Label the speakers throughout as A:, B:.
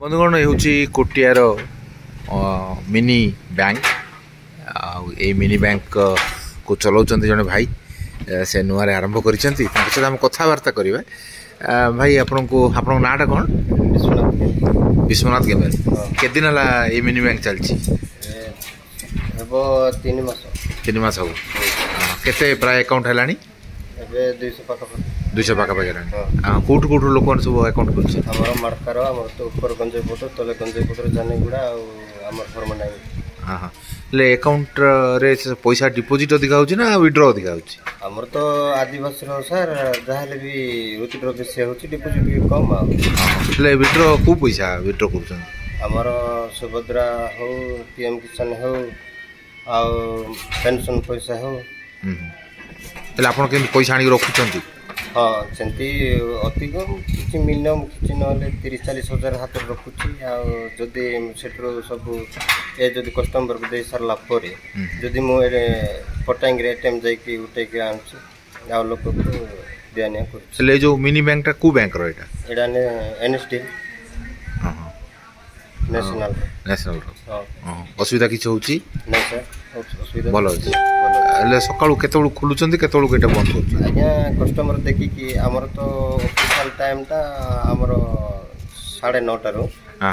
A: बंधुगण ये कोटियार mini bank mini bank को चलाउछन् जने भाई से नुआ आरंभ करिसेंती सहित हम कथबार्ता करबा। भाई आपनको नाटा कौन? विश्वनाथ गेमर के दिन हला ये मिनी बैंक चलछि?
B: हेबो 3 मास
A: हो केते प्राय अकाउंट हलानी?
B: एबे 200
A: पाखा हेलानी। कोठ कोठ लोक सब अकाउंट खोलछ?
B: हमर मडकार हमर तो ऊपर गंजे फोटो तले गंजे फोटो जाने गुडा आ हमर फॉर्म नाही।
A: हां हां ले अकाउंट रे पैसा डिपॉजिट अधिका होछि ना विथड्रॉ अधिका होछि?
B: हमर तो आदिवासी रो सर जहाले भी विथड्रॉ बेसी होछि डिपॉजिट भी कम आ।
A: ले विथड्रॉ को पैसा विथड्रॉ करछन?
B: हमर सुभद्रा हो पीएम किसान हो आ पेंशन पैसा हो।
A: तले आपण के पैसा आनी रखुछंती?
B: हाँ सेंती अति कम किछि मिनिमम किछि नले 30-40 हजार हाथ रखुछि आ जदी सेटरो सब ए जदी कस्टमर को दे सरला परे जदी मो पटांग रे एटीएम जाई कि उठे के आनछि आ लोक को देनिया करछि।
A: ले जो मिनी बैंक ता को बैंक रो एटा
B: ने एनएसडी।
A: हां
B: नेशनल
A: हां असुविधा किछ होछि
B: नै सर? असुविधा
A: भलो अछि। ले सकाळू केतबळू खुलुचंती केतबळू केटा बंद होछि?
B: आज्ञा कस्टमर देखि कि हमर तो ऑफिशियल टाइम ता हमर 9:30 रो आ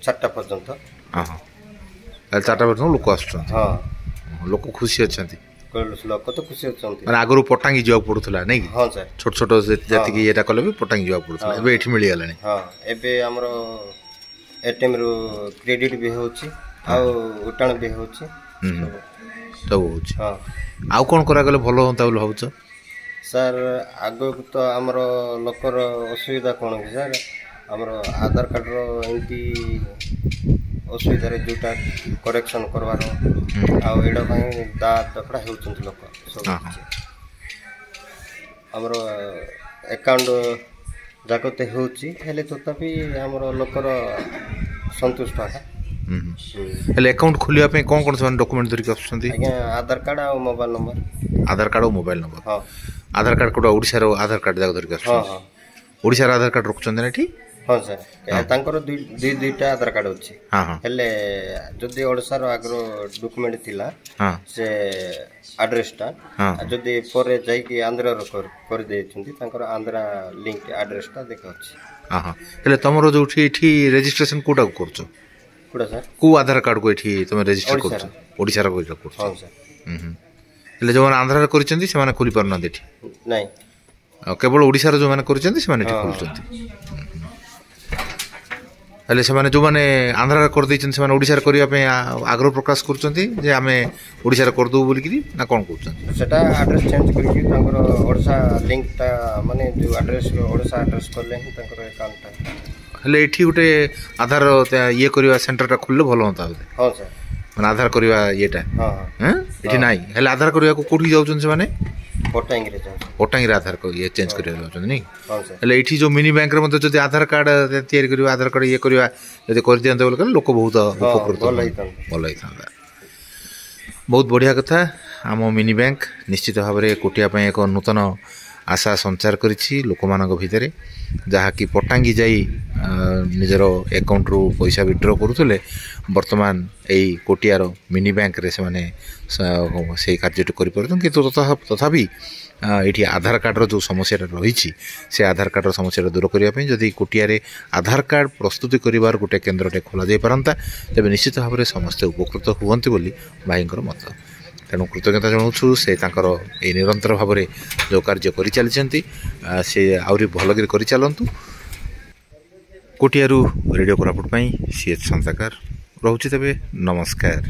B: 4टा पर्यंत।
A: हां 4टा पर्यंत लोक आछन?
B: हां लोक
A: खुशी अछंती?
B: लोक तो खुशी अछंती।
A: माने आगरो पटांगी जाव पडुथला नै कि?
B: हां सर
A: छोट छोट जति कि एटा कले भी पटांगी जाव पडुथला एबे एठी मिली गलानी? हां
B: एबे हमर एटीएम रो क्रेडिट भी होछि आ उटाण भी होछि
A: सब होछि। हां आ कोन करा गले भलो होता बोल भाबुछ?
B: सर आगो तो हमर लोकर असुविधा कोन कि सर हमर आधार कार्ड रो एंटी असुविधा रे जोटा करेक्शन करवार आ एडा पई दा तकड़ा हेउछन लोक सब। हमर अकाउंट जाकते हेउछि हेले तथापि हमर लोकर संतुष्ट है।
A: हेले अकाउंट खोलिया पे कोन कोन सब डॉक्यूमेंट धरि आछंती?
B: आधार कार्ड आ मोबाइल नंबर।
A: आधार कार्ड और मोबाइल नंबर?
B: हां
A: आधार कार्ड कोटा ओडिसा रो आधार कार्ड जाक धरि आछन? हां ओडिसा रो आधार कार्ड रखछन ना ठीक?
B: हां सर तांकर दुईटा आधार कार्ड अछि। हां हां हेले जदी ओडिसा रो आग्रो डॉक्यूमेंट थिला हां से एड्रेस ता जदी परे जाई कि आंध्र रो कर देछंती तांकर आंध्र लिंक एड्रेस ता देखा अछि।
A: हां हां हेले तमरो जोठी एठी रजिस्ट्रेशन कोटा करछो?
B: कोडा सर
A: को आधार कार्ड को एठी तमे रजिस्टर करछो? ओडिसा रो करछो? हां सर। हेले जो आंध्र रो करछंती से माने खोली परना देठी?
B: नै
A: केवल ओडिसा रो जो माने करछंती से माने एठी खोलछंती? हेले से माने जो माने आंध्र कर दैछन से माने ओडिसा रो करिया पे आग्रह प्रकाश करछंती जे आमे ओडिसा रो कर दो बोली कि ना कोन करछंती? सेटा
B: एड्रेस चेंज करिकि तांकर ओडिसा लिंक ता माने जो एड्रेस ओडिसा एड्रेस करले ही तांकर अकाउंट ता।
A: हेले एठी गुटे आधार ये करिवा सेंटर ता खुलले भलो होता?
B: हां सर
A: माने आधार करिवा येटा? हां हां एठी नाही हेले आधार करिवा को कोठी जाउछन से माने? पटांगी रे जाउछन। पटांगी रे आधार को ये चेंज करिवा जाउछन नै? हां सर। हेले एठी जो मिनी बैंक रे मते जदि आधार कार्ड तयारी करिवा आधार कार्ड ये करिवा जदि कर दियंत बोल लोक बहुत उपकृत भलो हिता। बहुत बढ़िया कथा। आम मिनी बैंक निश्चित भाव में कोटिया पे एक नूतन आशा संचार करिछि लोक मानक भितरे जहा कि पटांगी जाई निजर अकाउंट रु पैसा विथड्रॉ करूथले वर्तमान एई कोटियार मिनी बैंक रे से माने से कार्यटी करि परथन कि तथापि एठी आधार कार्ड रो जो समस्या रही से आधार कार्ड रो समस्या दूर करिया पे जदि कोटिया रे आधार कार्ड प्रस्तुति करिवार गोटे केन्द्रटे खोला जाय परंता तेबे निश्चित भाव में समस्ते उपकृत हुवंती बोली भाईंकर मत। तेणु कृतज्ञता जनाऊँ से ये निरंतर भाव में जो कार्य कर चली से आहरी भलगिरी कर चलतु। कोटियारू रेडियो कोरापुट सीएच संताकार रोचे तेबे नमस्कार।